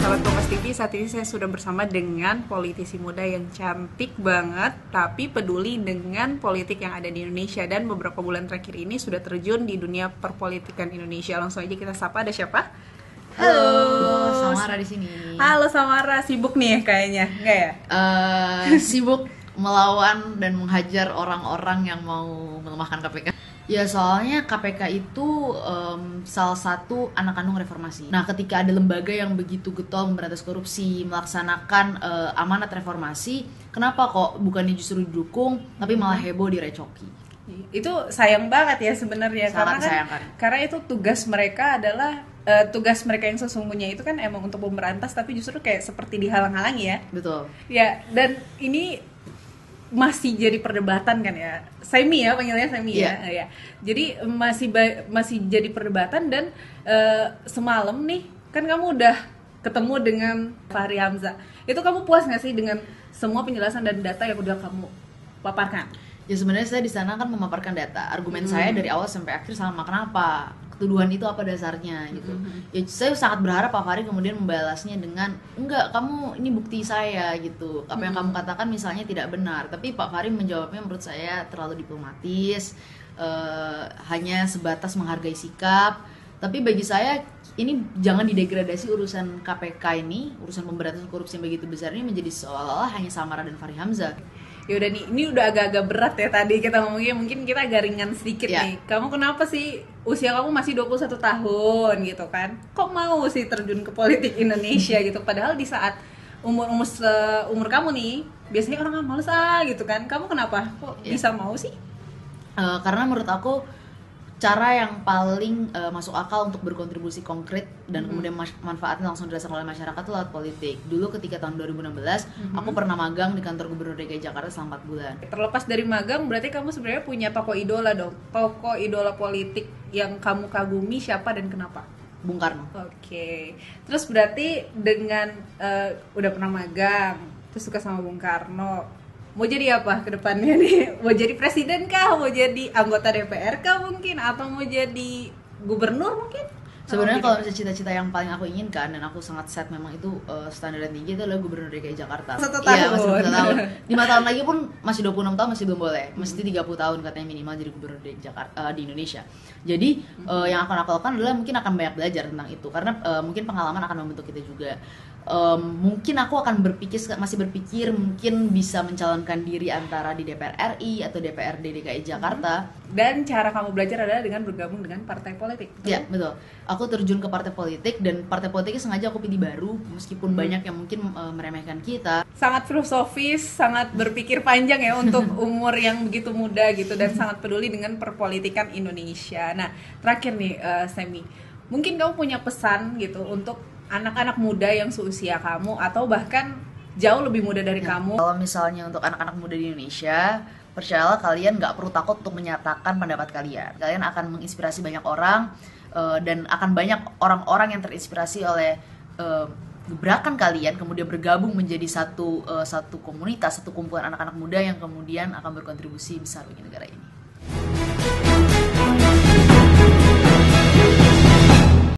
sahabat Kompas TV, saat ini saya sudah bersama dengan politisi muda yang cantik banget, tapi peduli dengan politik yang ada di Indonesia, dan beberapa bulan terakhir ini sudah terjun di dunia perpolitikan Indonesia. Langsung aja kita sapa, ada siapa? Halo, Samara di sini. Halo Samara, sibuk nih kayaknya, enggak ya? Sibuk melawan dan menghajar orang-orang yang mau melemahkan KPK. Ya soalnya KPK itu salah satu anak kandung reformasi. Nah ketika ada lembaga yang begitu getol memberantas korupsi, melaksanakan amanat reformasi, kenapa kok bukannya justru didukung, tapi malah heboh direcoki? Itu sayang banget ya sebenarnya, karena itu tugas mereka adalah tugas mereka yang sesungguhnya itu kan emang untuk memberantas, tapi justru kayak seperti dihalang-halangi ya. Betul. Ya, dan ini masih jadi perdebatan kan ya, Semi ya panggilnya Semi ya. Jadi masih jadi perdebatan, dan semalam nih kan kamu udah ketemu dengan Fahri Hamzah. Itu kamu puas nggak sih dengan semua penjelasan dan data yang udah kamu paparkan? Ya sebenarnya saya di sana kan memaparkan data. Argumen saya dari awal sampai akhir sama. Kenapa? Tuduhan itu apa dasarnya gitu. Ya saya sangat berharap Pak Fahri kemudian membalasnya dengan enggak, kamu ini bukti saya gitu. Apa yang kamu katakan misalnya tidak benar. Tapi Pak Fahri menjawabnya menurut saya terlalu diplomatis, hanya sebatas menghargai sikap. Tapi bagi saya ini jangan didegradasi urusan KPK ini, urusan pemberantasan korupsi yang begitu besar ini menjadi seolah-olah hanya Samara dan Fahri Hamzah. Ya udah nih, ini udah agak-agak berat ya tadi kita ngomongnya, mungkin kita agak ringan sedikit nih. Kamu kenapa sih, usia kamu masih 21 tahun gitu kan, kok mau sih terjun ke politik Indonesia gitu, padahal di saat umur kamu nih biasanya orang males gitu kan, kamu kenapa kok bisa mau sih? Karena menurut aku cara yang paling masuk akal untuk berkontribusi konkret dan kemudian manfaatnya langsung dirasakan oleh masyarakat itu lewat politik. Dulu ketika tahun 2016 aku pernah magang di kantor Gubernur DKI Jakarta selama 4 bulan. Terlepas dari magang, berarti kamu sebenarnya punya tokoh idola dong. Tokoh idola politik yang kamu kagumi siapa dan kenapa? Bung Karno. Oke. Terus berarti dengan udah pernah magang, terus suka sama Bung Karno, mau jadi apa ke depannya nih? Mau jadi presiden kah? Mau jadi anggota DPR kah mungkin? Atau mau jadi gubernur mungkin? Sebenarnya kalau misalnya cita-cita yang paling aku inginkan dan aku sangat set memang itu standar dan tinggi itu adalah Gubernur DKI Jakarta. 1 tahun. Iya, masih 1 tahun. 5 tahun lagi pun masih 26 tahun masih belum boleh. Mesti 30 tahun katanya minimal jadi Gubernur DKI Jakarta di Indonesia. Jadi yang akan aku lakukan adalah mungkin akan banyak belajar tentang itu, karena mungkin pengalaman akan membentuk kita juga. Mungkin aku akan masih berpikir mungkin bisa mencalonkan diri antara di DPR RI atau DPRD DKI Jakarta. Dan cara kamu belajar adalah dengan bergabung dengan partai politik. Iya, betul. Aku terjun ke partai politik, dan partai politiknya sengaja aku pilih baru meskipun banyak yang mungkin meremehkan kita. Sangat filosofis, sangat berpikir panjang ya untuk umur yang begitu muda gitu, dan sangat peduli dengan perpolitikan Indonesia. Nah, terakhir nih Semi, mungkin kamu punya pesan gitu untuk anak-anak muda yang seusia kamu atau bahkan jauh lebih muda dari kamu. Kalau misalnya untuk anak-anak muda di Indonesia, percayalah kalian nggak perlu takut untuk menyatakan pendapat kalian. Kalian akan menginspirasi banyak orang, dan akan banyak orang-orang yang terinspirasi oleh gebrakan kalian, kemudian bergabung menjadi satu komunitas, satu kumpulan anak-anak muda yang kemudian akan berkontribusi besar bagi negara ini.